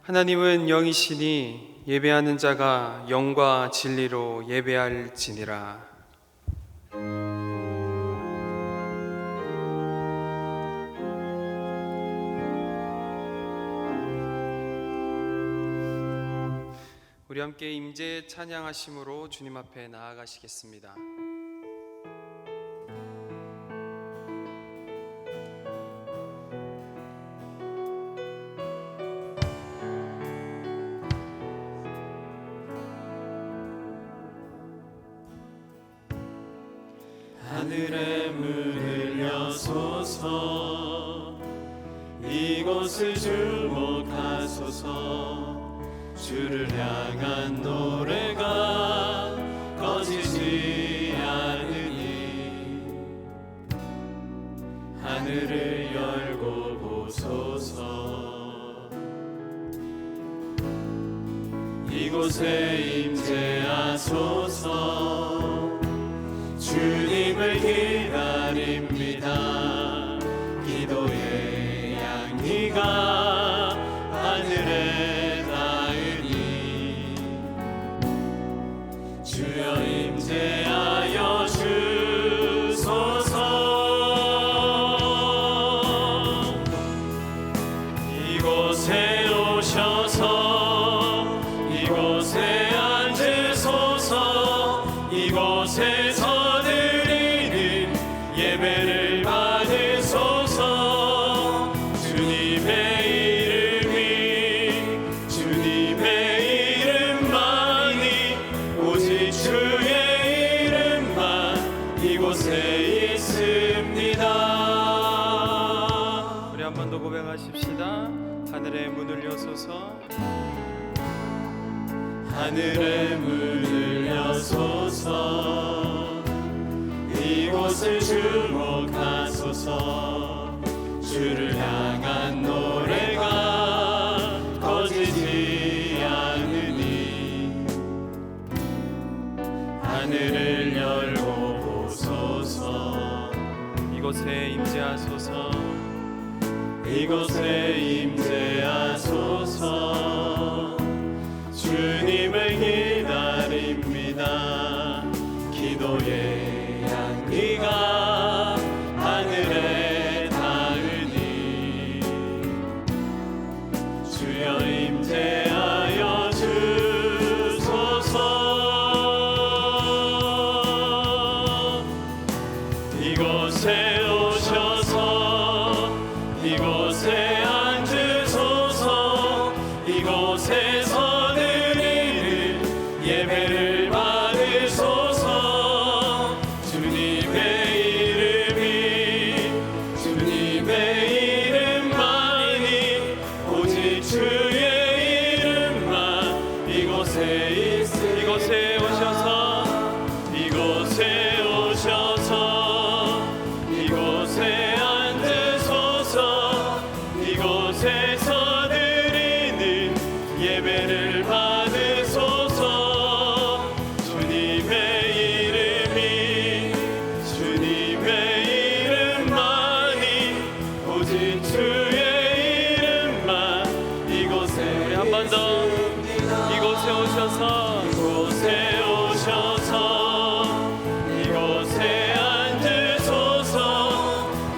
하나님은 영이시니 예배하는 자가 영과 진리로 예배할지니라. 우리 함께 임재 찬양하심으로 주님 앞에 나아가시겠습니다. 하늘의 문을 여소서, 이곳을 주목하소서. 주를 향한 노래가 꺼지지 않으니 하늘을 열고 보소서. 이곳에 임재하소서. 주님을 기다립니다. 기도의 향기가 하늘에 닿으니 주여 임재하여 주소서. 이곳에 오셔서 이곳에 앉으소서. 이곳에서 예배를 받으소서. 주님의 이름만이 오직 주의 이름만 이곳에 있습니다. 우리 한 번 더 고백하십시다. 하늘의 문을 여소서. 하늘의 문을 여소서. 이곳을 주목하소서. 주를 향한 노래가 꺼지지 않으니 하늘을 열고 보소서. 이곳에 임재하소서. 이곳에 임재하소서. 주님을 기다립니다. 기도의 향기가 하늘에 닿으니 주여 임재하여 주소서. 이곳에 오셔서 이곳에 앉으소서. 이곳에서 드리는 예배를 받으소서. 주님의 이름만이 오직 주의 이름만 이곳에 있으니 이곳에 오셔서 이곳에 앉으소서. 이곳에서 드리는 예배를 받으소서. 주님의 이름만이 오직 주의 이름만 이곳에. 우리 한 번 더. 이곳에 오셔서 이곳에 앉으소서.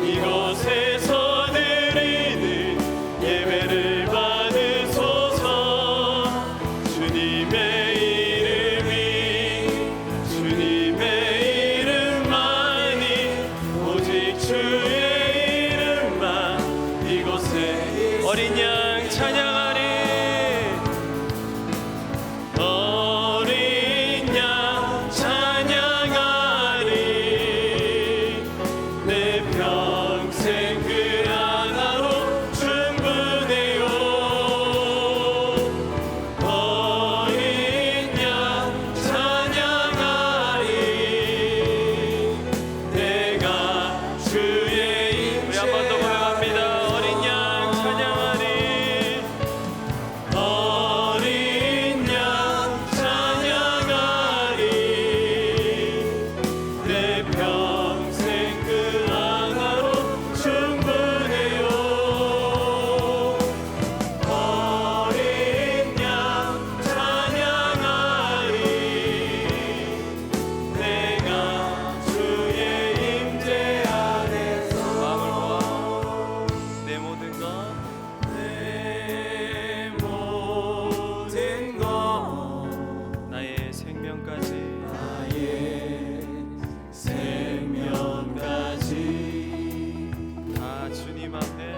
이곳에서 드리는 예배를 받으소서. 주님의 이름만이 오직 주의 이름만 이곳에. 어린 양 찬양하리. 어린 양 찬양하리. 내 평생 그 하나로 충분해요. 어린 양 찬양하리. 내가 주의 우리 한 번 더 고백합니다. 어린 양 찬양하리. 주님 앞에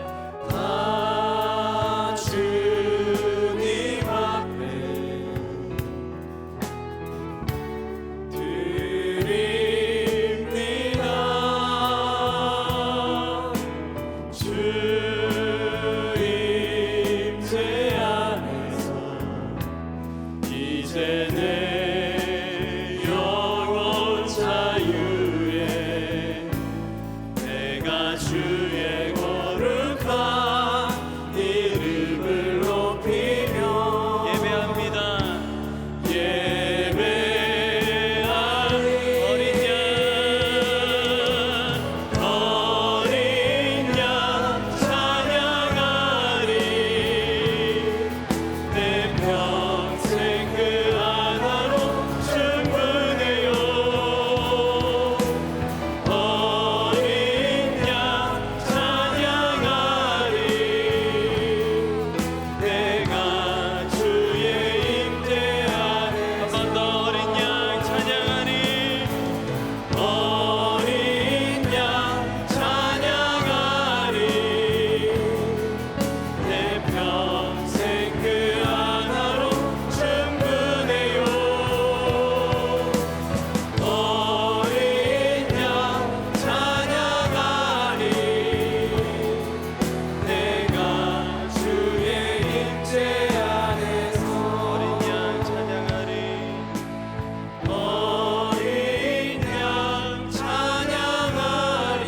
다 주님 앞에 드립니다. 주 임재 안에서 이제 내 영혼 자유에 내가 주의 거룩한 이름을 높이며 예배합니다. 예배하리. 어린 양 찬양하리. 내 평생 그 하나로 충분해요. 어린 양 찬양하리. 내가 주의 임재 안에 한 번 더 어린 양 찬양하리. 어린 양 찬양하리. 내 평생 그 하나로 충분해요. 어린 양 찬양하리. 내가 주의 임재 안에서 어린 양 찬양하리. 어린 양 찬양하리.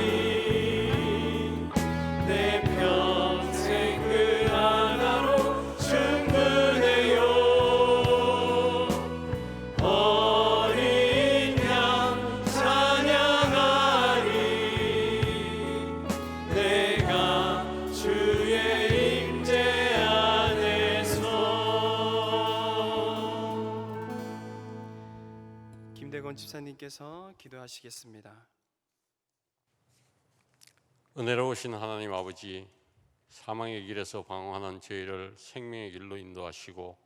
내 평생 그 하나로 충분해요. 어린 양 찬양하리. 내가 주의 임재 안에서. 김대건 집사님께서 기도하시겠습니다. 은혜로우신 하나님 아버지, 사망의 길에서 방황하는 저희를 생명의 길로 인도하시고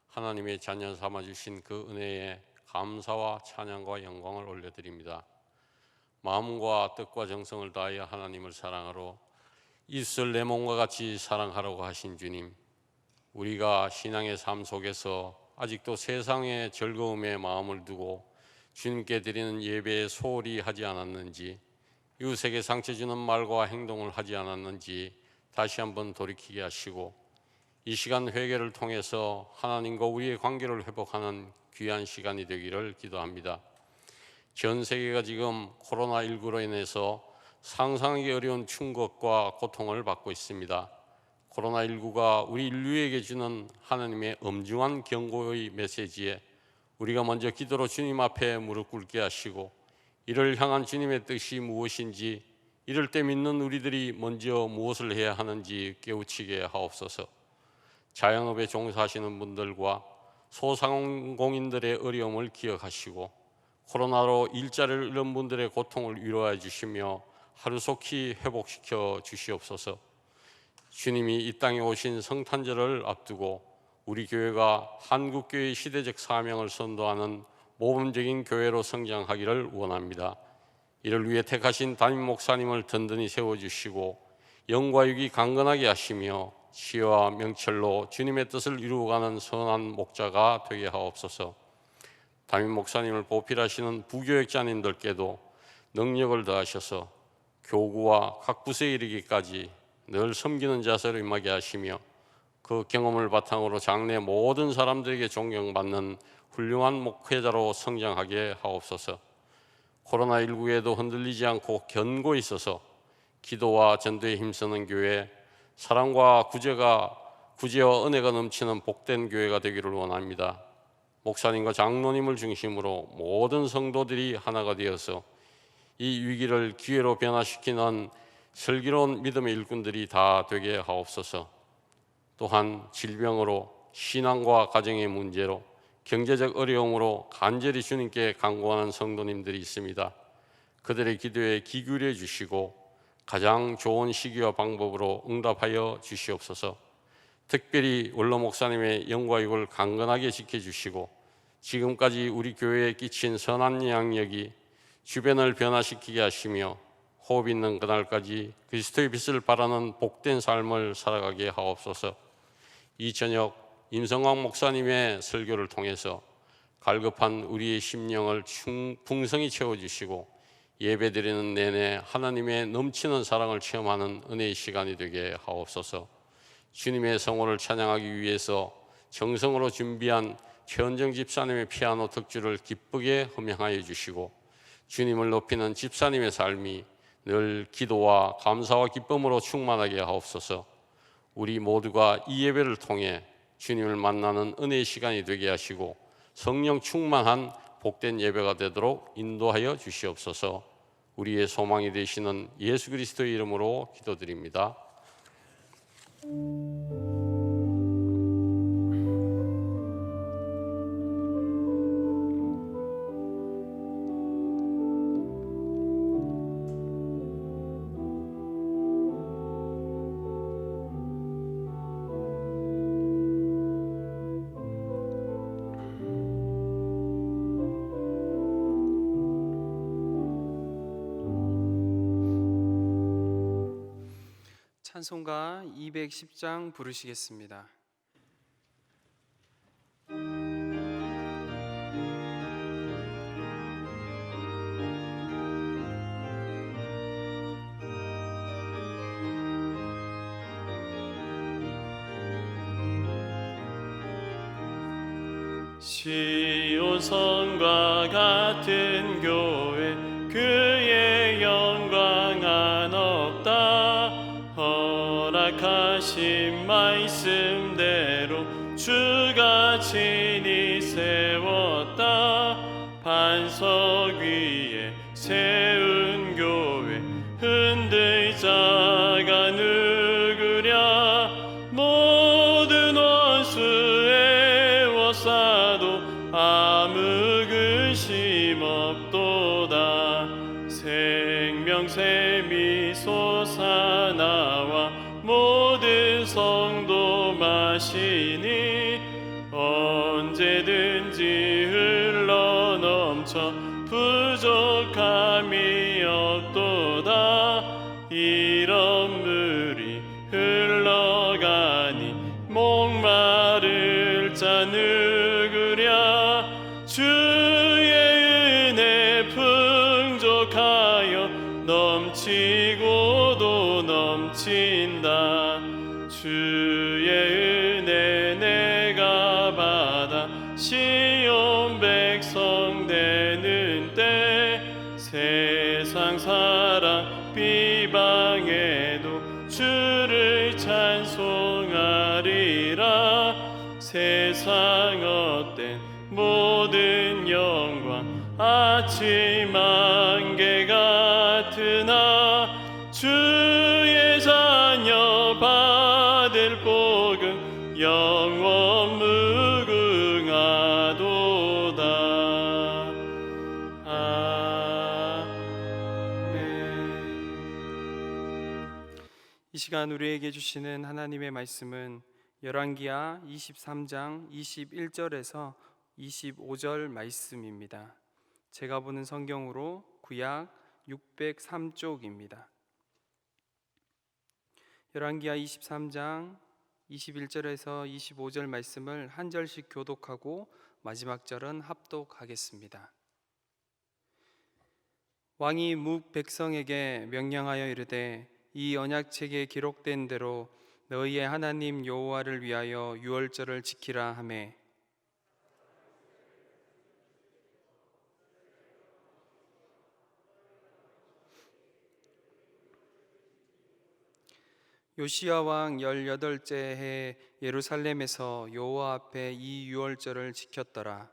하나님의 자녀 삼아주신 그 은혜에 감사와 찬양과 영광을 올려드립니다. 마음과 뜻과 정성을 다하여 하나님을 사랑하러 이웃을 내 몸과 같이 사랑하라고 하신 주님, 우리가 신앙의 삶 속에서 아직도 세상의 즐거움에 마음을 두고 주님께 드리는 예배에 소홀히 하지 않았는지, 이웃에게 상처 주는 말과 행동을 하지 않았는지 다시 한번 돌이키게 하시고 이 시간 회개를 통해서 하나님과 우리의 관계를 회복하는 귀한 시간이 되기를 기도합니다. 전 세계가 지금 코로나19로 인해서 상상하기 어려운 충격과 고통을 받고 있습니다. 코로나19가 우리 인류에게 주는 하나님의 엄중한 경고의 메시지에 우리가 먼저 기도로 주님 앞에 무릎 꿇게 하시고 이를 향한 주님의 뜻이 무엇인지, 이럴 때 믿는 우리들이 먼저 무엇을 해야 하는지 깨우치게 하옵소서. 자영업에 종사하시는 분들과 소상공인들의 어려움을 기억하시고 코로나로 일자리를 잃은 분들의 고통을 위로해 주시며 하루속히 회복시켜 주시옵소서. 주님이 이 땅에 오신 성탄절을 앞두고 우리 교회가 한국교회의 시대적 사명을 선도하는 모범적인 교회로 성장하기를 원합니다. 이를 위해 택하신 담임 목사님을 든든히 세워주시고 영과 육이 강건하게 하시며 지혜와 명철로 주님의 뜻을 이루어가는 선한 목자가 되게 하옵소서. 담임 목사님을 보필하시는 부교역자님들께도 능력을 더하셔서 교구와 각 부서에 이르기까지 늘 섬기는 자세로 임하게 하시며 그 경험을 바탕으로 장래 모든 사람들에게 존경받는 훌륭한 목회자로 성장하게 하옵소서. 코로나19에도 흔들리지 않고 견고히 있어서 기도와 전도에 힘쓰는 교회, 사랑과 구제와 은혜가 넘치는 복된 교회가 되기를 원합니다. 목사님과 장로님을 중심으로 모든 성도들이 하나가 되어서 이 위기를 기회로 변화시키는 슬기로운 믿음의 일꾼들이 다 되게 하옵소서. 또한 질병으로, 신앙과 가정의 문제로, 경제적 어려움으로 간절히 주님께 간구하는 성도님들이 있습니다. 그들의 기도에 귀 기울여 주시고 가장 좋은 시기와 방법으로 응답하여 주시옵소서. 특별히 원로 목사님의 영과 육을 강건하게 지켜주시고 지금까지 우리 교회에 끼친 선한 영향력이 주변을 변화시키게 하시며 호흡 있는 그날까지 그리스도의 빛을 바라는 복된 삶을 살아가게 하옵소서. 이 저녁 임성광 목사님의 설교를 통해서 갈급한 우리의 심령을 풍성히 채워주시고 예배드리는 내내 하나님의 넘치는 사랑을 체험하는 은혜의 시간이 되게 하옵소서. 주님의 성호를 찬양하기 위해서 정성으로 준비한 최은정 집사님의 피아노 특주를 기쁘게 음향하여 주시고 주님을 높이는 집사님의 삶이 늘 기도와 감사와 기쁨으로 충만하게 하옵소서. 우리 모두가 이 예배를 통해 주님을 만나는 은혜의 시간이 되게 하시고 성령 충만한 복된 예배가 되도록 인도하여 주시옵소서. 우리의 소망이 되시는 예수 그리스도의 이름으로 기도드립니다. 찬송가 210장 부르시겠습니다. 시온성과 같은 교회 그의 영광은 없다. 허락하신 말씀대로 주가 친히 세웠다. 반석 위에 세운 교회 흔들 자가 누구랴. 모든 원수의 워싸도 아무 근심 없도다. 생명샘이 솟아나와 모든 성도 마시니 언제든지 흘러넘쳐 부족함이 없도다. 이런 물이 흘러가니 목마를 자 누구랴. 주의 은혜 풍족하여 넘치고도 넘친다. 주의 은혜 내가 받아 시온 백성 되는 때 세상 사랑 비방해도 주를 찬송하리라. 세상 헛된 모든 영광 아침 안개 같으나 주의 자녀 받을 복은 영원 무궁하도다. 아멘. 이 시간 우리에게 주시는 하나님의 말씀은 열왕기하 23장 21절에서 25절 말씀입니다. 제가 보는 성경으로 구약 603쪽입니다. 열왕기하 23장 21절에서 25절 말씀을 한 절씩 교독하고 마지막 절은 합독하겠습니다. 왕이 묵 백성에게 명령하여 이르되 이 언약책에 기록된 대로 너희의 하나님 여호와를 위하여 유월절을 지키라 하매 요시야 왕 18째 해 예루살렘에서 여호와 앞에 이 유월절을 지켰더라.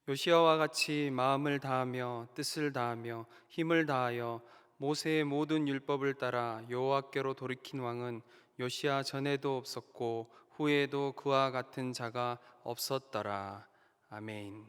요시야와 같이 마음을 다하며 뜻을 다하며 힘을 다하여 모세의 모든 율법을 따라 여호와께로 돌이킨 왕은 요시야 전에도 없었고 후에도 그와 같은 자가 없었더라. 아멘.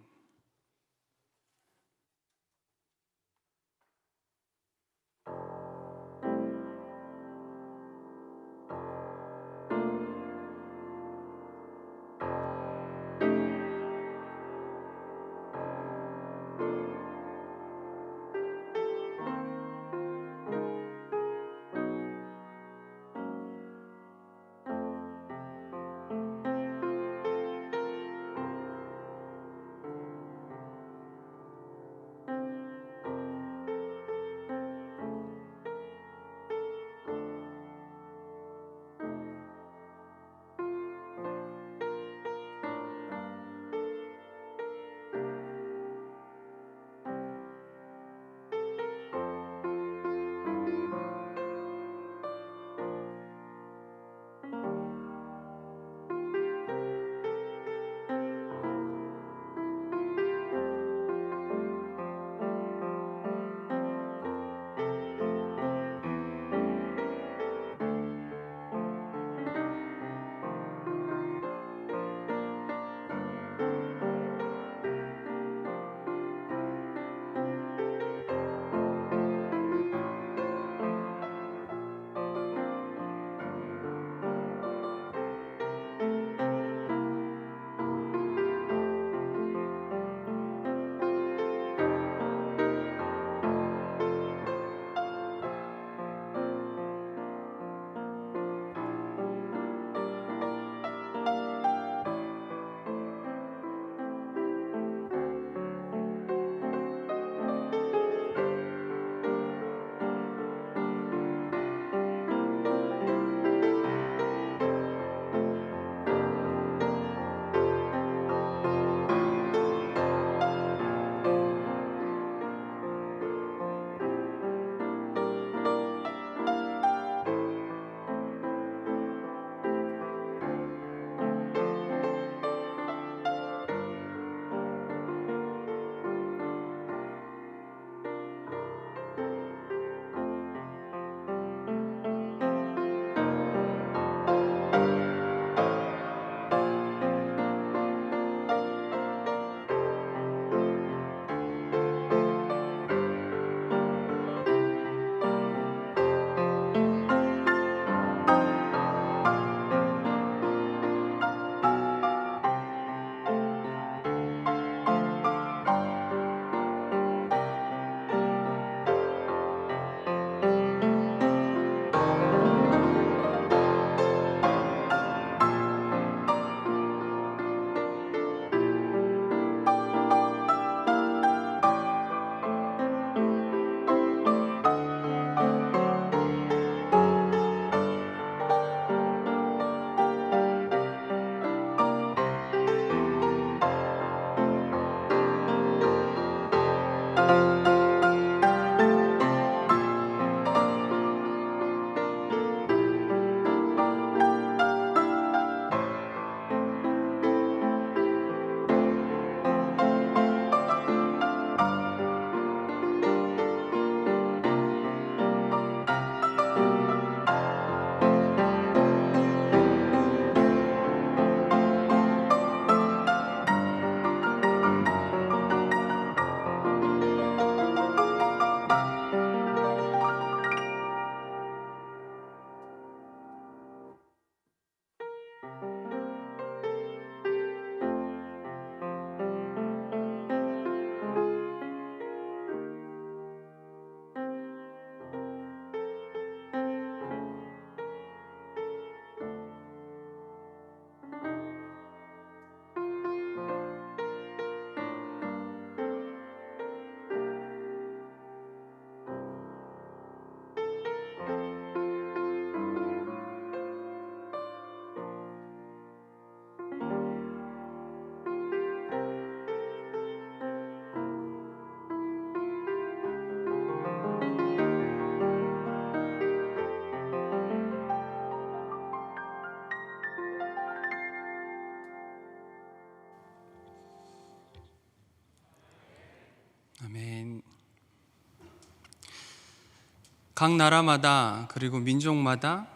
각 나라마다 그리고 민족마다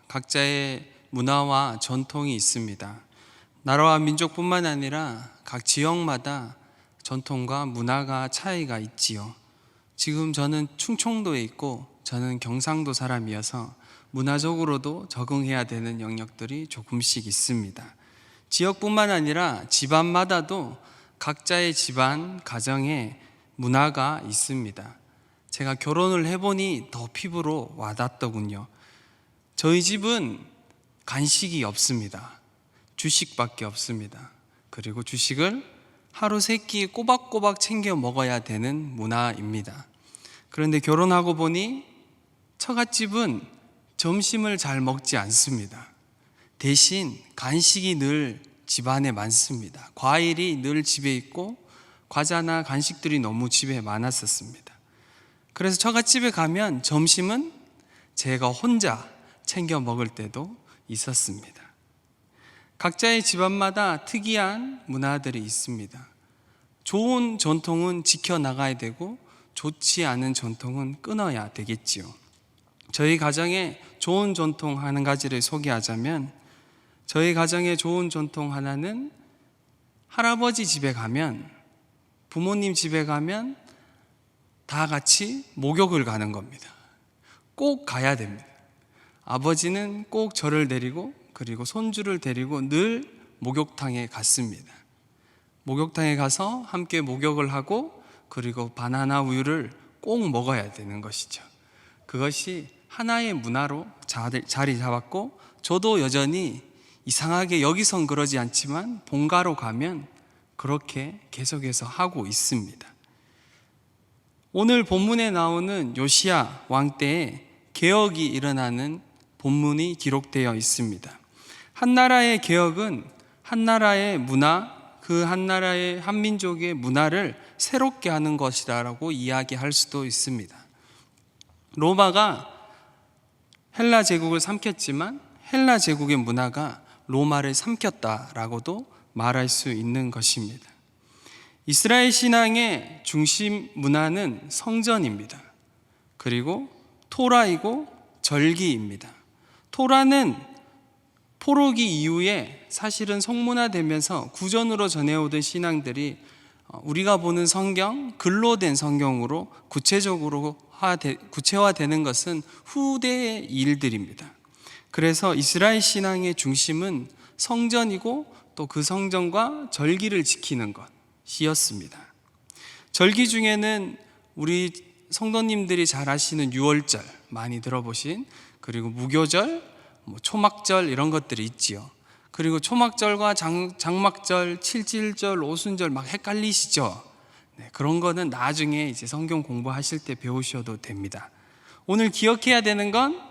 각자의 문화와 전통이 있습니다. 나라와 민족뿐만 아니라 각 지역마다 전통과 문화가 차이가 있지요. 지금 저는 충청도에 있고 저는 경상도 사람이어서 문화적으로도 적응해야 되는 영역들이 조금씩 있습니다. 지역뿐만 아니라 집안마다도 각자의 집안, 가정에 문화가 있습니다. 제가 결혼을 해보니 더 피부로 와닿더군요. 저희 집은 간식이 없습니다. 주식밖에 없습니다. 그리고 주식을 하루 세 끼 꼬박꼬박 챙겨 먹어야 되는 문화입니다. 그런데 결혼하고 보니 처갓집은 점심을 잘 먹지 않습니다. 대신 간식이 늘 집안에 많습니다. 과일이 늘 집에 있고 과자나 간식들이 너무 집에 많았었습니다. 그래서 처갓집에 가면 점심은 제가 혼자 챙겨 먹을 때도 있었습니다. 각자의 집안마다 특이한 문화들이 있습니다. 좋은 전통은 지켜나가야 되고 좋지 않은 전통은 끊어야 되겠지요. 저희 가정에 좋은 전통 한 가지를 소개하자면, 저희 가정의 좋은 전통 하나는 할아버지 집에 가면, 부모님 집에 가면 다 같이 목욕을 가는 겁니다. 꼭 가야 됩니다. 아버지는 꼭 저를 데리고 그리고 손주를 데리고 늘 목욕탕에 갔습니다. 목욕탕에 가서 함께 목욕을 하고 그리고 바나나 우유를 꼭 먹어야 되는 것이죠. 그것이 하나의 문화로 자리 잡았고, 저도 여전히 이상하게 여기선 그러지 않지만 본가로 가면 그렇게 계속해서 하고 있습니다. 오늘 본문에 나오는 요시야 왕 때에 개혁이 일어나는 본문이 기록되어 있습니다. 한 나라의 개혁은 한 나라의 문화, 그 한 나라의 한 민족의 문화를 새롭게 하는 것이라고 이야기할 수도 있습니다. 로마가 헬라 제국을 삼켰지만 헬라 제국의 문화가 로마를 삼켰다라고도 말할 수 있는 것입니다. 이스라엘 신앙의 중심 문화는 성전입니다. 그리고 토라이고 절기입니다. 토라는 포로기 이후에 사실은 성문화되면서 구전으로 전해오던 신앙들이 우리가 보는 성경, 글로 된 성경으로 구체화되는 것은 후대의 일들입니다. 그래서 이스라엘 신앙의 중심은 성전이고 또 그 성전과 절기를 지키는 것이었습니다. 절기 중에는 우리 성도님들이 잘 아시는 유월절 많이 들어보신, 그리고 무교절, 초막절 이런 것들이 있지요. 그리고 초막절과 장막절, 칠칠절, 오순절 막 헷갈리시죠? 네, 그런 거는 나중에 이제 성경 공부하실 때 배우셔도 됩니다. 오늘 기억해야 되는 건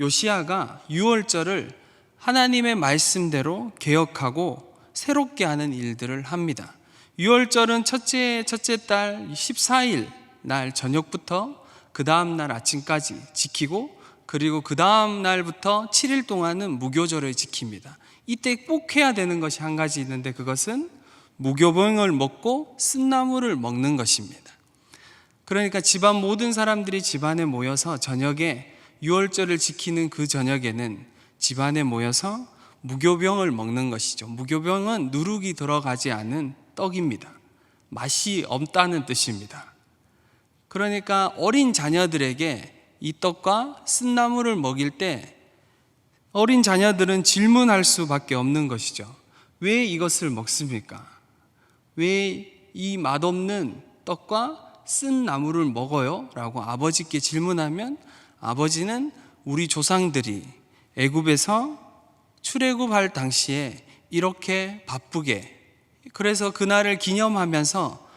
요시야가 유월절을 하나님의 말씀대로 개혁하고 새롭게 하는 일들을 합니다. 유월절은 첫째 달 14일 날 저녁부터 그 다음 날 아침까지 지키고, 그리고 그 다음 날부터 7일 동안은 무교절을 지킵니다. 이때 꼭 해야 되는 것이 한 가지 있는데, 그것은 무교병을 먹고 쓴나물을 먹는 것입니다. 그러니까 집안 모든 사람들이 집안에 모여서 저녁에 유월절을 지키는 그 저녁에는 집안에 모여서 무교병을 먹는 것이죠. 무교병은 누룩이 들어가지 않은 떡입니다. 맛이 없다는 뜻입니다. 그러니까 어린 자녀들에게 이 떡과 쓴나물을 먹일 때 어린 자녀들은 질문할 수밖에 없는 것이죠. 왜 이것을 먹습니까? 왜 이 맛없는 떡과 쓴 나물을 먹어요? 라고 아버지께 질문하면, 아버지는 우리 조상들이 애굽에서 출애굽할 당시에 이렇게 바쁘게, 그래서 그날을 기념하면서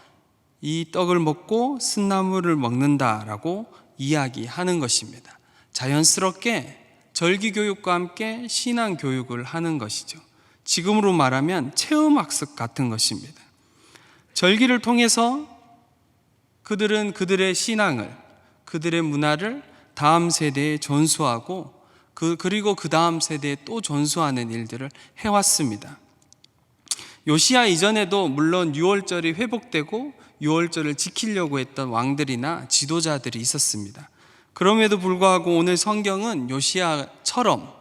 이 떡을 먹고 쓴나물을 먹는다라고 이야기하는 것입니다. 자연스럽게 절기교육과 함께 신앙교육을 하는 것이죠. 지금으로 말하면 체험학습 같은 것입니다. 절기를 통해서 그들은 그들의 신앙을, 그들의 문화를 다음 세대에 전수하고 그리고 그 다음 세대에 또 전수하는 일들을 해왔습니다. 요시야 이전에도 물론 유월절이 회복되고 유월절을 지키려고 했던 왕들이나 지도자들이 있었습니다. 그럼에도 불구하고 오늘 성경은 요시야처럼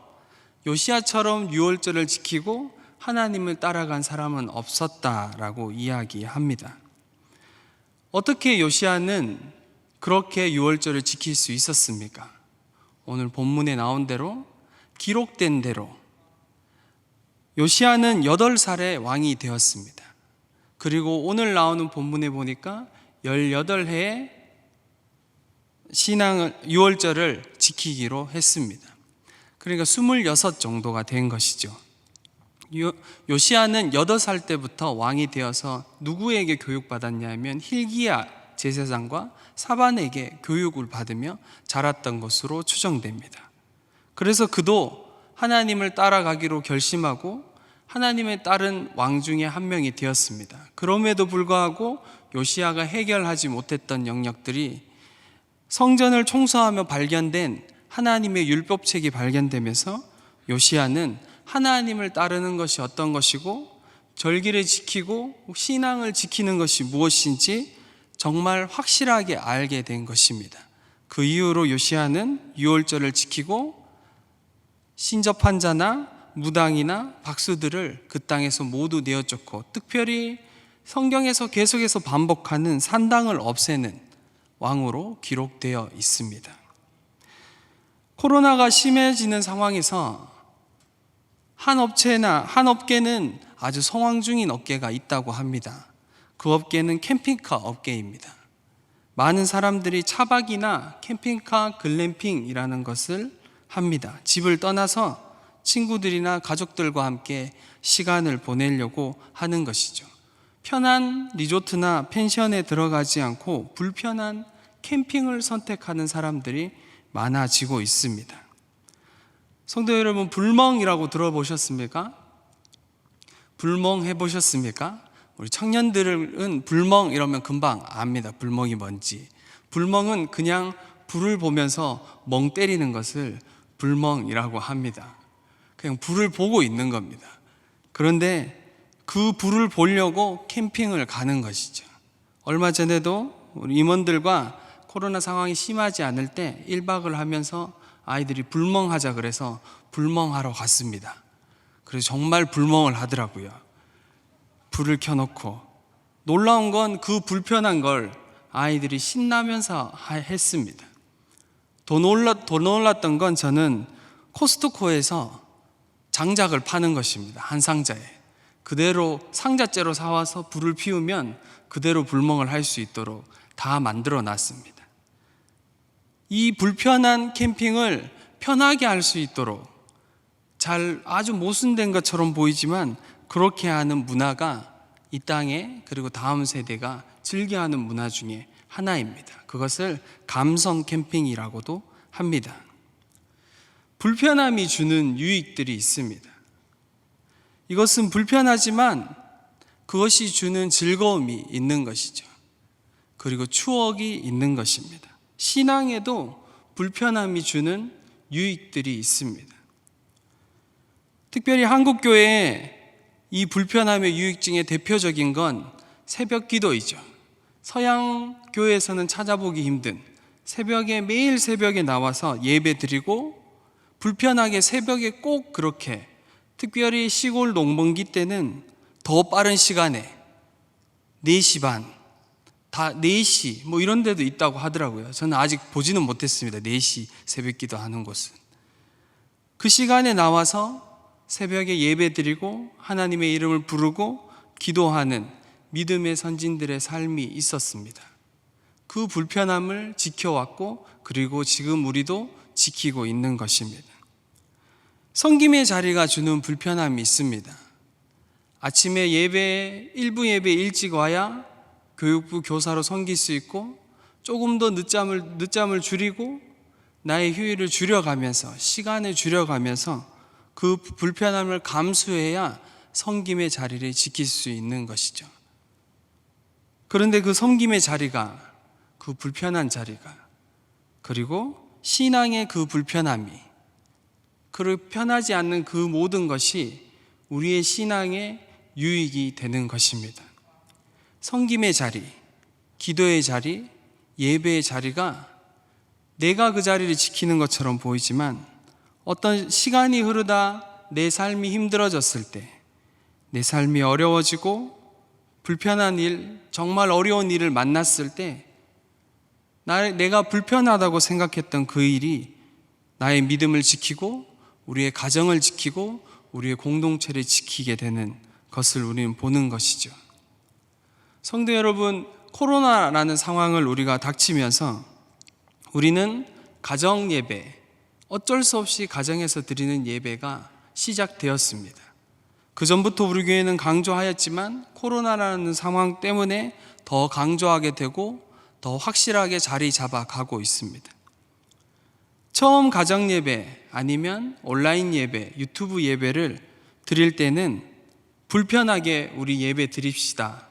유월절을 지키고 하나님을 따라간 사람은 없었다라고 이야기합니다. 어떻게 요시야는 그렇게 유월절을 지킬 수 있었습니까? 오늘 본문에 나온 대로, 기록된 대로 요시야는 8살에 왕이 되었습니다. 그리고 오늘 나오는 본문에 보니까 18해에 유월절을 지키기로 했습니다. 그러니까 26 정도가 된 것이죠. 요시야는 8살 때부터 왕이 되어서 누구에게 교육받았냐면 hil기야 제사장과 사반에게 교육을 받으며 자랐던 것으로 추정됩니다. 그래서 그도 하나님을 따라가기로 결심하고 하나님의 따른 왕 중에 한 명이 되었습니다. 그럼에도 불구하고 요시야가 해결하지 못했던 영역들이 성전을 청소하며 발견된 하나님의 율법책이 발견되면서 요시야는 하나님을 따르는 것이 어떤 것이고 절기를 지키고 신앙을 지키는 것이 무엇인지 정말 확실하게 알게 된 것입니다. 그 이후로 요시야는 유월절을 지키고 신접한 자나 무당이나 박수들을 그 땅에서 모두 내어쫓고, 특별히 성경에서 계속해서 반복하는 산당을 없애는 왕으로 기록되어 있습니다. 코로나가 심해지는 상황에서 한 업계는 아주 성황 중인 업계가 있다고 합니다. 그 업계는 캠핑카 업계입니다. 많은 사람들이 차박이나 캠핑카 글램핑이라는 것을 합니다. 집을 떠나서 친구들이나 가족들과 함께 시간을 보내려고 하는 것이죠. 편한 리조트나 펜션에 들어가지 않고 불편한 캠핑을 선택하는 사람들이 많아지고 있습니다. 성도 여러분, 불멍이라고 들어보셨습니까? 불멍 해보셨습니까? 우리 청년들은 불멍 이러면 금방 압니다. 불멍이 뭔지. 불멍은 그냥 불을 보면서 멍 때리는 것을 불멍이라고 합니다. 그냥 불을 보고 있는 겁니다. 그런데 그 불을 보려고 캠핑을 가는 것이죠. 얼마 전에도 우리 임원들과 코로나 상황이 심하지 않을 때 1박을 하면서 아이들이 불멍하자 그래서 불멍하러 갔습니다. 그래서 정말 불멍을 하더라고요. 불을 켜놓고. 놀라운 건 그 불편한 걸 아이들이 신나면서 했습니다. 더 놀랐던 건 저는 코스트코에서 장작을 파는 것입니다. 한 상자에. 그대로 상자째로 사와서 불을 피우면 그대로 불멍을 할 수 있도록 다 만들어 놨습니다. 이 불편한 캠핑을 편하게 할 수 있도록 아주 모순된 것처럼 보이지만 그렇게 하는 문화가 이 땅에, 그리고 다음 세대가 즐겨하는 문화 중에 하나입니다. 그것을 감성 캠핑이라고도 합니다. 불편함이 주는 유익들이 있습니다. 이것은 불편하지만 그것이 주는 즐거움이 있는 것이죠. 그리고 추억이 있는 것입니다. 신앙에도 불편함이 주는 유익들이 있습니다. 특별히 한국교회에 이 불편함의 유익 중에 대표적인 건 새벽 기도이죠. 서양 교회에서는 찾아보기 힘든 새벽에, 매일 새벽에 나와서 예배 드리고, 불편하게 새벽에 꼭 그렇게, 특별히 시골 농번기 때는 더 빠른 시간에 4시 반, 다 4시 뭐 이런 데도 있다고 하더라고요. 저는 아직 보지는 못했습니다. 4시 새벽 기도 하는 곳은. 그 시간에 나와서 새벽에 예배 드리고 하나님의 이름을 부르고 기도하는 믿음의 선진들의 삶이 있었습니다. 그 불편함을 지켜왔고, 그리고 지금 우리도 지키고 있는 것입니다. 섬김의 자리가 주는 불편함이 있습니다. 아침에 일부 예배 일찍 와야 교육부 교사로 섬길 수 있고, 조금 더 늦잠을 줄이고 나의 휴일을 줄여가면서, 시간을 줄여가면서 그 불편함을 감수해야 섬김의 자리를 지킬 수 있는 것이죠. 그런데 그 섬김의 자리가, 그 불편한 자리가, 그리고 신앙의 그 불편함이, 그 편하지 않는 그 모든 것이 우리의 신앙의 유익이 되는 것입니다. 섬김의 자리, 기도의 자리, 예배의 자리가 내가 그 자리를 지키는 것처럼 보이지만 어떤 시간이 흐르다 내 삶이 힘들어졌을 때, 내 삶이 어려워지고 불편한 일, 정말 어려운 일을 만났을 때 내가 불편하다고 생각했던 그 일이 나의 믿음을 지키고 우리의 가정을 지키고 우리의 공동체를 지키게 되는 것을 우리는 보는 것이죠. 성도 여러분, 코로나라는 상황을 우리가 닥치면서 우리는 가정 예배, 어쩔 수 없이 가정에서 드리는 예배가 시작되었습니다. 그 전부터 우리 교회는 강조하였지만 코로나라는 상황 때문에 더 강조하게 되고 더 확실하게 자리 잡아가고 있습니다. 처음 가정 예배 아니면 온라인 예배, 유튜브 예배를 드릴 때는 불편하게 우리 예배 드립시다.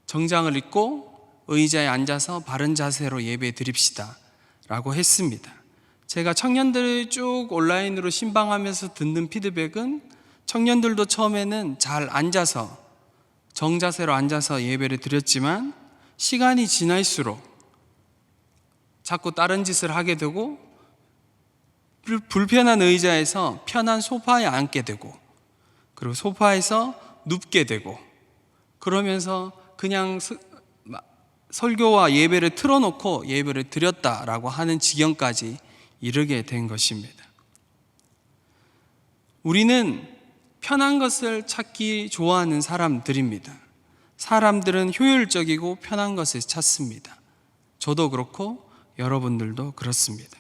정장을 입고 의자에 앉아서 바른 자세로 예배 드립시다 라고 했습니다. 제가 청년들을 쭉 온라인으로 신방하면서 듣는 피드백은 청년들도 처음에는 잘 앉아서 정자세로 앉아서 예배를 드렸지만 시간이 지날수록 자꾸 다른 짓을 하게 되고 불편한 의자에서 편한 소파에 앉게 되고 그리고 소파에서 눕게 되고 그러면서 그냥 설교와 예배를 틀어놓고 예배를 드렸다라고 하는 지경까지 이르게 된 것입니다. 우리는 편한 것을 찾기 좋아하는 사람들입니다. 사람들은 효율적이고 편한 것을 찾습니다. 저도 그렇고 여러분들도 그렇습니다.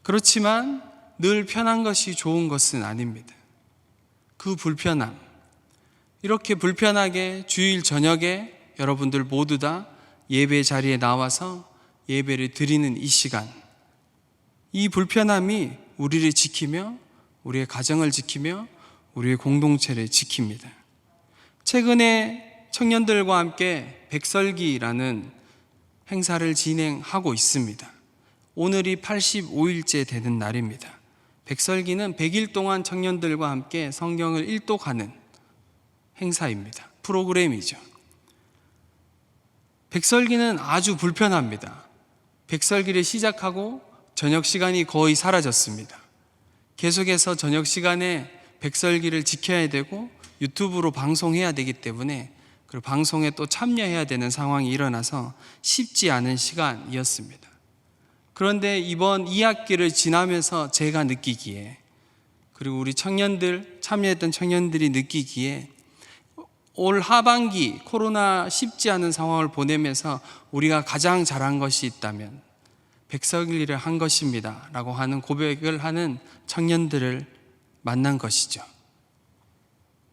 그렇지만 늘 편한 것이 좋은 것은 아닙니다. 그 불편함, 이렇게 불편하게 주일 저녁에 여러분들 모두 다 예배 자리에 나와서 예배를 드리는 이 시간, 이 불편함이 우리를 지키며 우리의 가정을 지키며 우리의 공동체를 지킵니다. 최근에 청년들과 함께 백설기라는 행사를 진행하고 있습니다. 오늘이 85일째 되는 날입니다. 백설기는 100일 동안 청년들과 함께 성경을 일독하는 행사입니다. 프로그램이죠. 백설기는 아주 불편합니다. 백설기를 시작하고 저녁 시간이 거의 사라졌습니다. 계속해서 저녁 시간에 백설기를 지켜야 되고 유튜브로 방송해야 되기 때문에 그 방송에 또 참여해야 되는 상황이 일어나서 쉽지 않은 시간이었습니다. 그런데 이번 2학기를 지나면서 제가 느끼기에, 그리고 우리 청년들, 참여했던 청년들이 느끼기에 올 하반기 코로나 쉽지 않은 상황을 보내면서 우리가 가장 잘한 것이 있다면 백설기를 한 것입니다 라고 하는 고백을 하는 청년들을 만난 것이죠.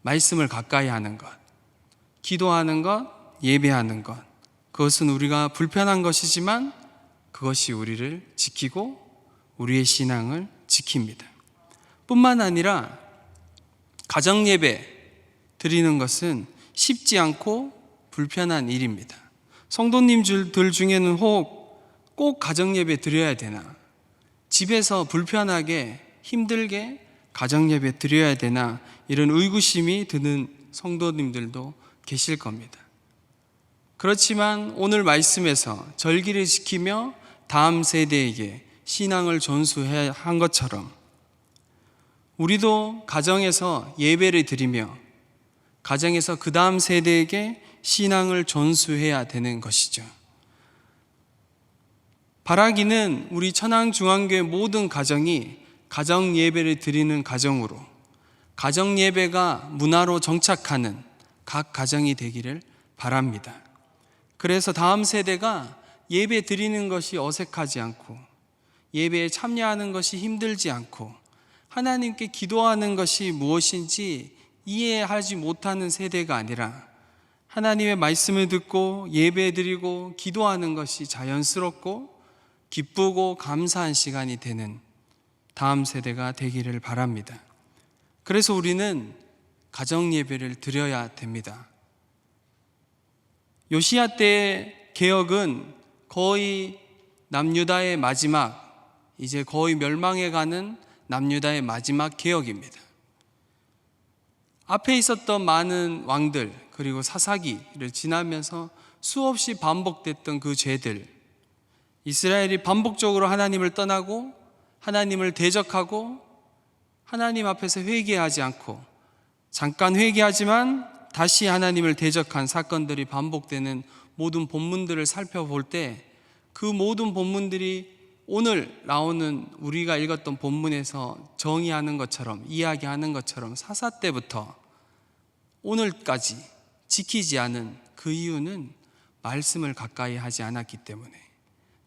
말씀을 가까이 하는 것, 기도하는 것, 예배하는 것, 그것은 우리가 불편한 것이지만 그것이 우리를 지키고 우리의 신앙을 지킵니다. 뿐만 아니라 가정 예배 드리는 것은 쉽지 않고 불편한 일입니다. 성도님들 중에는 꼭 가정 예배 드려야 되나, 집에서 불편하게 힘들게 가정 예배 드려야 되나, 이런 의구심이 드는 성도님들도 계실 겁니다. 그렇지만 오늘 말씀에서 절기를 지키며 다음 세대에게 신앙을 전수해야 한 것처럼 우리도 가정에서 예배를 드리며 가정에서 그 다음 세대에게 신앙을 전수해야 되는 것이죠. 바라기는 우리 천안중앙교회 모든 가정이 가정 예배를 드리는 가정으로, 가정 예배가 문화로 정착하는 각 가정이 되기를 바랍니다. 그래서 다음 세대가 예배 드리는 것이 어색하지 않고, 예배에 참여하는 것이 힘들지 않고, 하나님께 기도하는 것이 무엇인지 이해하지 못하는 세대가 아니라 하나님의 말씀을 듣고 예배 드리고 기도하는 것이 자연스럽고 기쁘고 감사한 시간이 되는 다음 세대가 되기를 바랍니다. 그래서 우리는 가정 예배를 드려야 됩니다. 요시야 때의 개혁은 거의 남유다의 마지막, 이제 거의 멸망해가는 남유다의 마지막 개혁입니다. 앞에 있었던 많은 왕들 그리고 사사기를 지나면서 수없이 반복됐던 그 죄들, 이스라엘이 반복적으로 하나님을 떠나고 하나님을 대적하고 하나님 앞에서 회개하지 않고 잠깐 회개하지만 다시 하나님을 대적한 사건들이 반복되는 모든 본문들을 살펴볼 때 그 모든 본문들이 오늘 나오는 우리가 읽었던 본문에서 정의하는 것처럼 이야기하는 것처럼 사사 때부터 오늘까지 지키지 않은 그 이유는 말씀을 가까이 하지 않았기 때문에,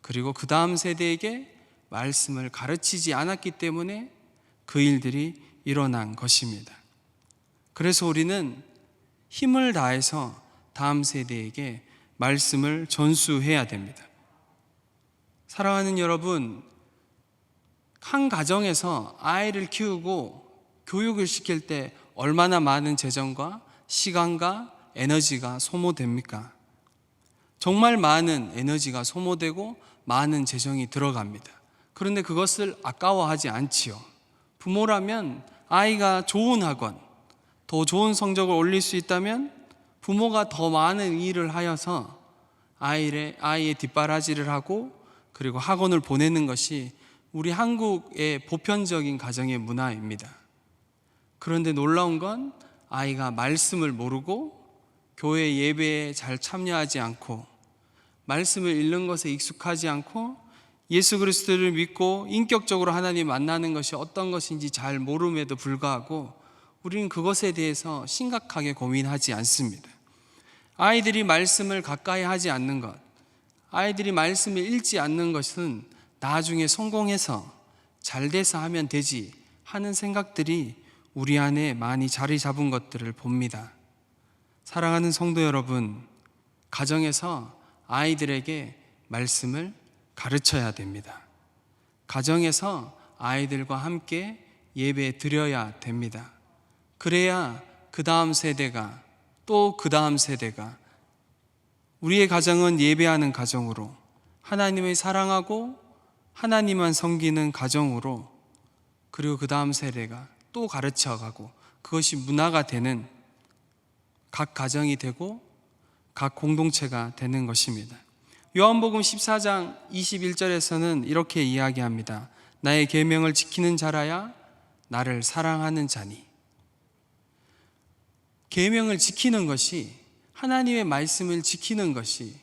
그리고 그 다음 세대에게 말씀을 가르치지 않았기 때문에 그 일들이 일어난 것입니다. 그래서 우리는 힘을 다해서 다음 세대에게 말씀을 전수해야 됩니다. 사랑하는 여러분, 한 가정에서 아이를 키우고 교육을 시킬 때 얼마나 많은 재정과 시간과 에너지가 소모됩니까? 정말 많은 에너지가 소모되고 많은 재정이 들어갑니다. 그런데 그것을 아까워하지 않지요. 부모라면 아이가 좋은 학원, 더 좋은 성적을 올릴 수 있다면 부모가 더 많은 일을 하여서 아이의 뒷바라지를 하고 그리고 학원을 보내는 것이 우리 한국의 보편적인 가정의 문화입니다. 그런데 놀라운 건 아이가 말씀을 모르고 교회 예배에 잘 참여하지 않고 말씀을 읽는 것에 익숙하지 않고 예수 그리스도를 믿고 인격적으로 하나님 만나는 것이 어떤 것인지 잘 모름에도 불구하고 우리는 그것에 대해서 심각하게 고민하지 않습니다. 아이들이 말씀을 가까이 하지 않는 것, 아이들이 말씀을 읽지 않는 것은 나중에 성공해서 잘 돼서 하면 되지 하는 생각들이 우리 안에 많이 자리 잡은 것들을 봅니다. 사랑하는 성도 여러분, 가정에서 아이들에게 말씀을 가르쳐야 됩니다. 가정에서 아이들과 함께 예배 드려야 됩니다. 그래야 그 다음 세대가 또 그 다음 세대가 우리의 가정은 예배하는 가정으로 하나님을 사랑하고 하나님만 섬기는 가정으로 그리고 그 다음 세대가 또 가르쳐가고 그것이 문화가 되는 각 가정이 되고 각 공동체가 되는 것입니다. 요한복음 14장 21절에서는 이렇게 이야기합니다. 나의 계명을 지키는 자라야 나를 사랑하는 자니. 계명을 지키는 것이, 하나님의 말씀을 지키는 것이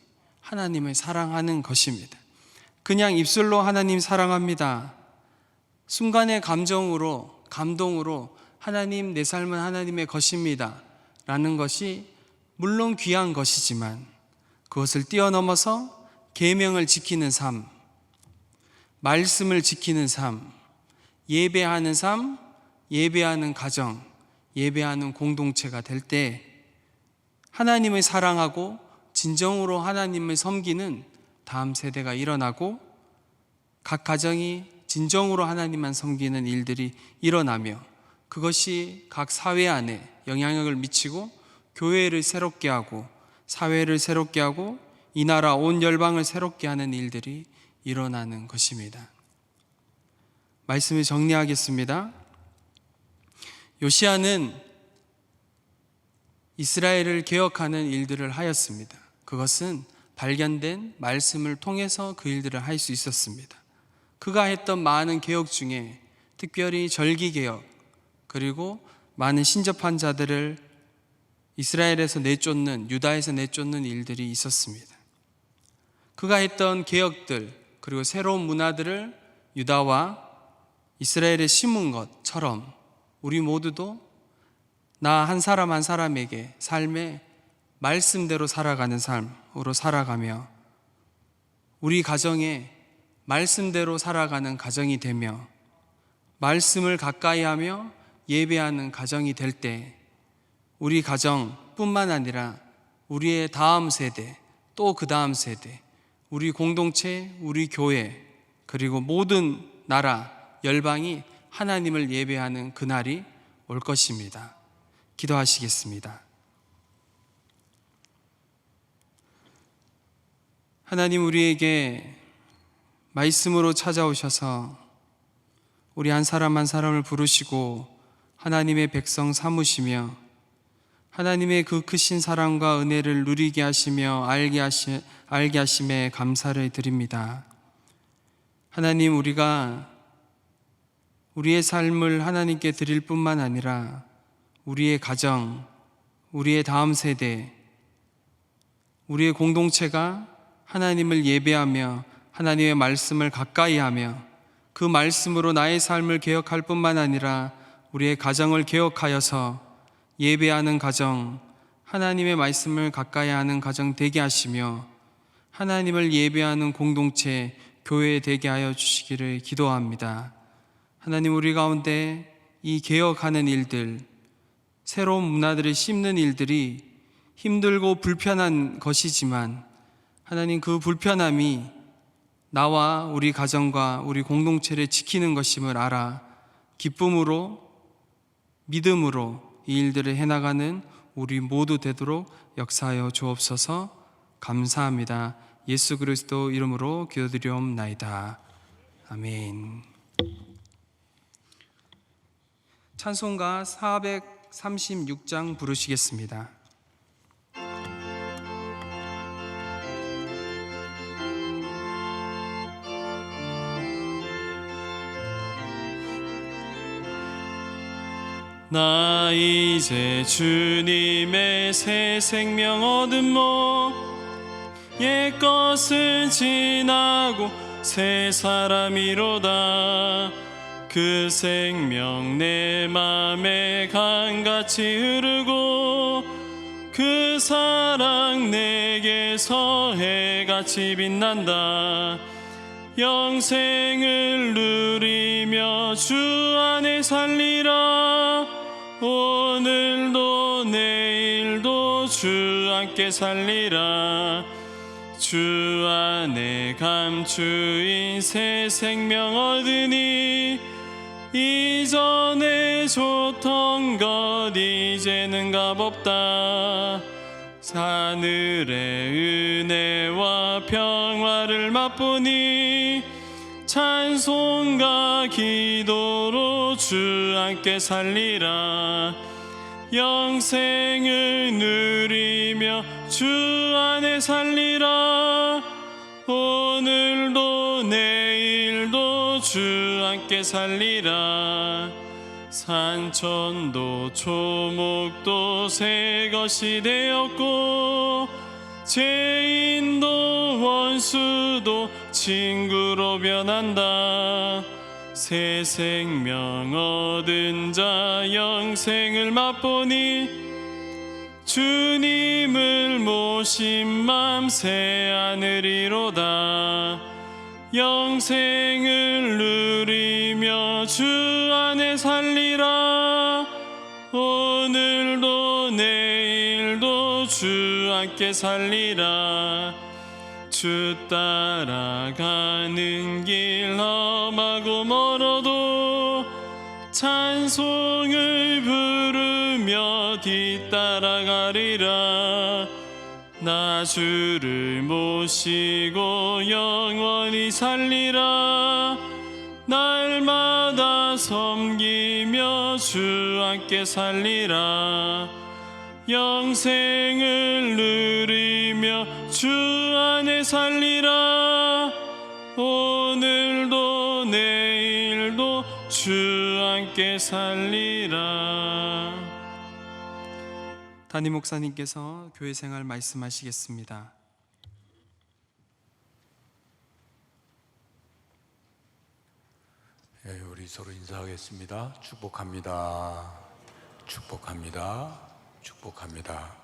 하나님을 사랑하는 것입니다. 그냥 입술로 하나님 사랑합니다, 순간의 감동으로 하나님, 내 삶은 하나님의 것입니다 라는 것이 물론 귀한 것이지만 그것을 뛰어넘어서 계명을 지키는 삶, 말씀을 지키는 삶, 예배하는 삶, 예배하는 가정, 예배하는 공동체가 될 때 하나님을 사랑하고 진정으로 하나님을 섬기는 다음 세대가 일어나고 각 가정이 진정으로 하나님만 섬기는 일들이 일어나며 그것이 각 사회 안에 영향력을 미치고 교회를 새롭게 하고 사회를 새롭게 하고 이 나라 온 열방을 새롭게 하는 일들이 일어나는 것입니다. 말씀을 정리하겠습니다. 요시야는 이스라엘을 개혁하는 일들을 하였습니다. 그것은 발견된 말씀을 통해서 그 일들을 할 수 있었습니다. 그가 했던 많은 개혁 중에 특별히 절기개혁, 그리고 많은 신접한 자들을 이스라엘에서 내쫓는, 유다에서 내쫓는 일들이 있었습니다. 그가 했던 개혁들, 그리고 새로운 문화들을 유다와 이스라엘에 심은 것처럼 우리 모두도 나 한 사람 한 사람에게 삶의 말씀대로 살아가는 삶으로 살아가며 우리 가정에 말씀대로 살아가는 가정이 되며 말씀을 가까이 하며 예배하는 가정이 될 때 우리 가정뿐만 아니라 우리의 다음 세대, 또 그 다음 세대, 우리 공동체, 우리 교회, 그리고 모든 나라, 열방이 하나님을 예배하는 그날이 올 것입니다. 기도하시겠습니다. 하나님, 우리에게 말씀으로 찾아오셔서 우리 한 사람 한 사람을 부르시고 하나님의 백성 삼으시며 하나님의 그 크신 사랑과 은혜를 누리게 하시며 알게 하심에 감사를 드립니다. 하나님, 우리가 우리의 삶을 하나님께 드릴 뿐만 아니라 우리의 가정, 우리의 다음 세대, 우리의 공동체가 하나님을 예배하며 하나님의 말씀을 가까이 하며 그 말씀으로 나의 삶을 개혁할 뿐만 아니라 우리의 가정을 개혁하여서 예배하는 가정, 하나님의 말씀을 가까이 하는 가정 되게 하시며 하나님을 예배하는 공동체, 교회 되게 하여 주시기를 기도합니다. 하나님, 우리 가운데 이 개혁하는 일들, 새로운 문화들을 심는 일들이 힘들고 불편한 것이지만 하나님, 그 불편함이 나와 우리 가정과 우리 공동체를 지키는 것임을 알아 기쁨으로, 믿음으로 이 일들을 해나가는 우리 모두 되도록 역사하여 주옵소서. 감사합니다. 예수 그리스도 이름으로 기도드리옵나이다. 아멘. 찬송가 436장 부르시겠습니다. 나 이제 주님의 새 생명 얻음모 옛것은 지나고 새 사람이로다. 그 생명 내 맘에 강같이 흐르고 그 사랑 내게서 해같이 빛난다. 영생을 누리며 주 안에 살리라. 오늘도 내일도 주 함께 살리라. 주 안에 감추인 새 생명 얻으니 이전에 좋던 것 이제는 값없다. 하늘의 은혜와 평화를 맛보니 찬송과 기도로 주 함께 살리라. 영생을 누리며 주 안에 살리라. 오늘도 내일도 주 함께 살리라. 산천도 초목도 새 것이 되었고 죄인도 원수도 친구로 변한다. 새 생명 얻은 자 영생을 맛보니 주님을 모신 맘 새 하늘이로다. 영생을 누리며 주 안에 살리라. 오늘도 내일도 주 함께 살리라. 주 따라가는 길 험하고 멀어도 찬송을 부르며 뒤따라가리라. 나 주를 모시고 영원히 살리라. 날마다 섬기며 주 함께 살리라. 영생을 누리며 주 안에 살리라. 오늘도 내일도 주 함께 살리라. 담임 목사님께서 교회 생활 말씀하시겠습니다. 우리 서로 인사하겠습니다. 축복합니다. 축복합니다. 축복합니다.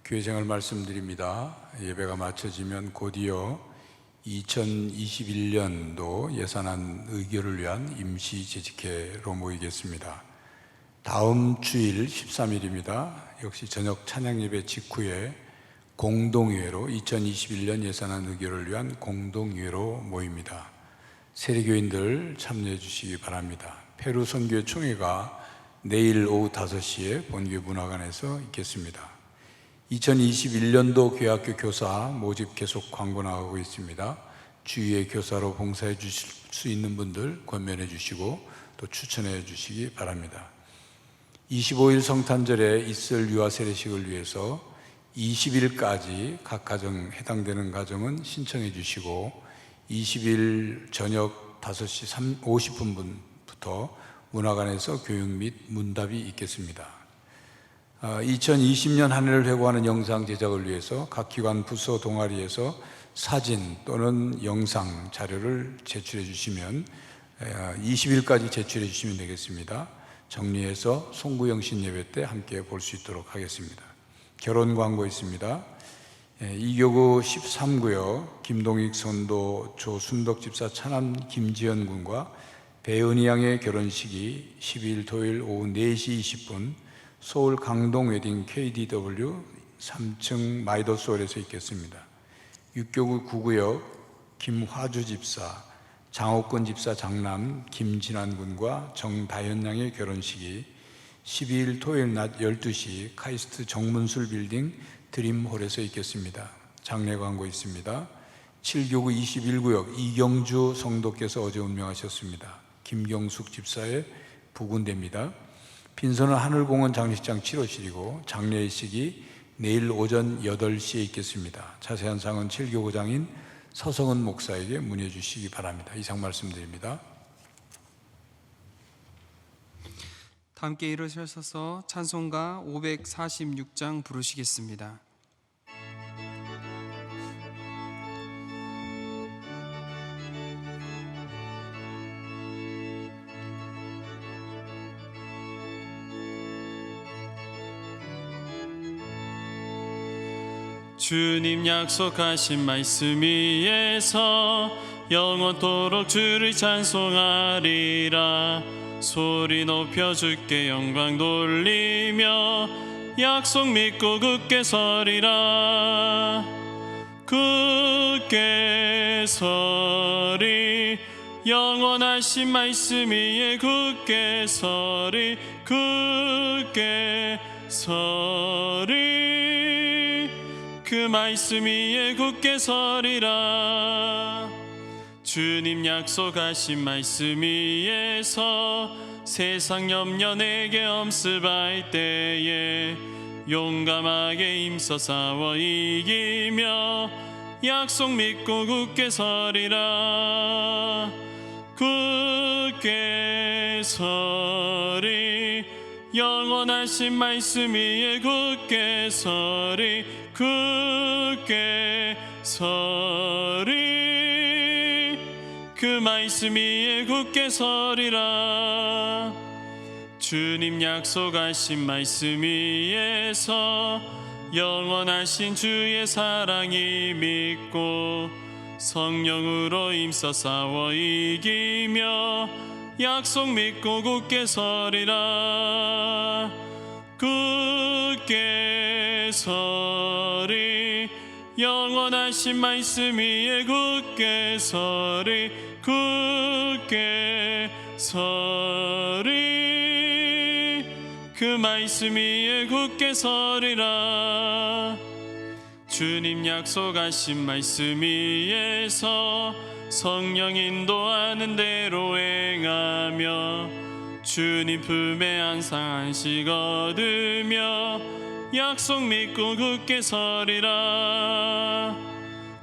교회 생활 말씀드립니다. 예배가 마쳐지면 곧이어 2021년도 예산안 의결을 위한 임시 재직회로 모이겠습니다. 다음 주일 13일입니다. 역시 저녁 찬양예배 직후에 공동회로 2021년 예산안 의결을 위한 공동회로 모입니다. 세례교인들 참여해 주시기 바랍니다. 페루 선교회 총회가 내일 오후 5시에 본교회 문화관에서 있겠습니다. 2021년도 교회학교 교사 모집 계속 광고 나가고 있습니다. 주위의 교사로 봉사해 주실 수 있는 분들 권면해 주시고 또 추천해 주시기 바랍니다. 25일 성탄절에 있을 유아 세례식을 위해서 20일까지 각 가정 해당되는 가정은 신청해 주시고 20일 저녁 5시 50분부터 문화관에서 교육 및 문답이 있겠습니다. 2020년 한 해를 회고하는 영상 제작을 위해서 각 기관 부서 동아리에서 사진 또는 영상 자료를 제출해 주시면 20일까지 제출해 주시면 되겠습니다. 정리해서 송구영신 예배 때 함께 볼 수 있도록 하겠습니다. 결혼 광고 있습니다. 이교구 13구역 김동익 선도 조순덕 집사 차남 김지연 군과 배은희 양의 결혼식이 12일 토요일 오후 4시 20분 서울 강동 웨딩 KDW 3층 마이더스홀에서 있겠습니다. 6교구 9구역 김화주 집사, 장옥근 집사 장남 김진환 군과 정다현 양의 결혼식이 12일 토요일 낮 12시 카이스트 정문술 빌딩 드림홀에서 있겠습니다. 장례 광고 있습니다. 7교구 21구역 이경주 성도께서 어제 운명하셨습니다. 김경숙 집사의 부군대입니다. 빈소는 하늘공원 장례식장 7호실이고 장례식이 내일 오전 8시에 있겠습니다. 자세한 사항은 7교구장인 서성은 목사에게 문의해 주시기 바랍니다. 이상 말씀드립니다. 다 함께 일어서서 찬송가 546장 부르시겠습니다. 주님 약속하신 말씀 위에서 영원토록 주를 찬송하리라. 소리 높여 주께 영광 돌리며 약속 믿고 굳게 서리라. 굳게 서리 영원하신 말씀 위에 굳게 서리 굳게 서리 그 말씀 위에 굳게 서리라. 주님 약속하신 말씀 위에서 세상 염려 내게 엄습할 때에 용감하게 임서 싸워 이기며 약속 믿고 굳게 서리라. 굳게 서리 영원하신 말씀 위에 굳게 서리 굳게 서리 그 말씀 위에 굳게 서리라. 주님 약속하신 말씀 위에서 영원하신 주의 사랑이 믿고 성령으로 임서 싸워 이기며 약속 믿고 굳게 서리라. 굳게 서리 영원하신 말씀 위에 굳게 서리 굳게 서리 그 말씀 위에 굳게 서리라. 주님 약속하신 말씀 위에서 성령 인도하는 대로 행하며 주님 품에 항상 안식 얻으며 약속 믿고 굳게 서리라.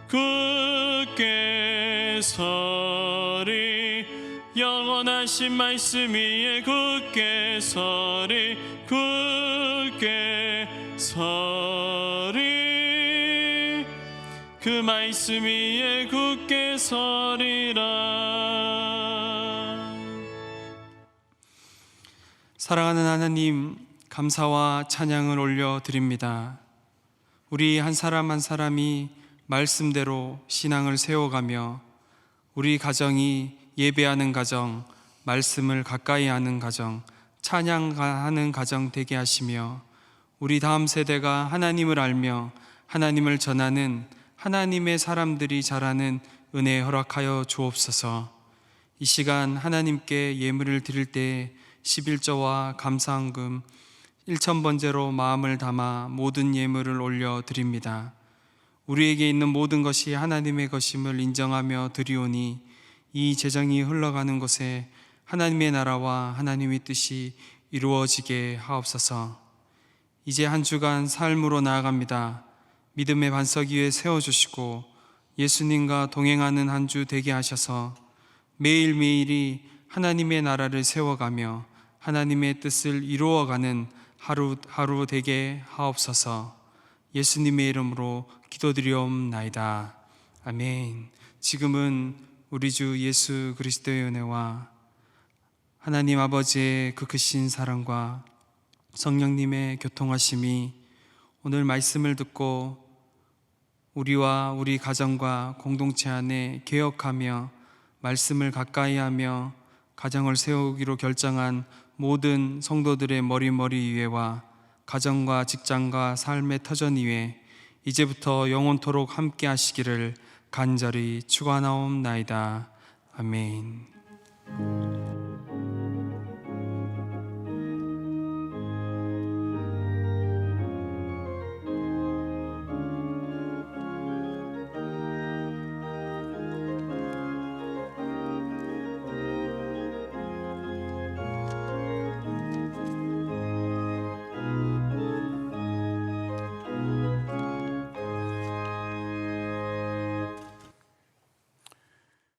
굳게 서리 영원하신 말씀 위에 굳게 서리 굳게 서리 그 말씀 위에 굳게 서리라. 사랑하는 하나님, 감사와 찬양을 올려드립니다. 우리 한 사람 한 사람이 말씀대로 신앙을 세워가며 우리 가정이 예배하는 가정, 말씀을 가까이 하는 가정, 찬양하는 가정 되게 하시며 우리 다음 세대가 하나님을 알며 하나님을 전하는 하나님의 사람들이 자라는 은혜 허락하여 주옵소서. 이 시간 하나님께 예물을 드릴 때 11조와 감사헌금 1,000번제로 마음을 담아 모든 예물을 올려드립니다. 우리에게 있는 모든 것이 하나님의 것임을 인정하며 드리오니 이 재정이 흘러가는 곳에 하나님의 나라와 하나님의 뜻이 이루어지게 하옵소서. 이제 한 주간 삶으로 나아갑니다. 믿음의 반석 위에 세워주시고 예수님과 동행하는 한 주 되게 하셔서 매일매일이 하나님의 나라를 세워가며 하나님의 뜻을 이루어가는 하루하루 되게 하옵소서. 예수님의 이름으로 기도드리옵나이다. 아멘. 지금은 우리 주 예수 그리스도의 은혜와 하나님 아버지의 그 크신 사랑과 성령님의 교통하심이 오늘 말씀을 듣고 우리와 우리 가정과 공동체 안에 개혁하며 말씀을 가까이하며 가정을 세우기로 결정한 모든 성도들의 머리 위에와 가정과 직장과 삶의 터전 위에 이제부터 영원토록 함께 하시기를 간절히 축원하옵나이다. 아멘.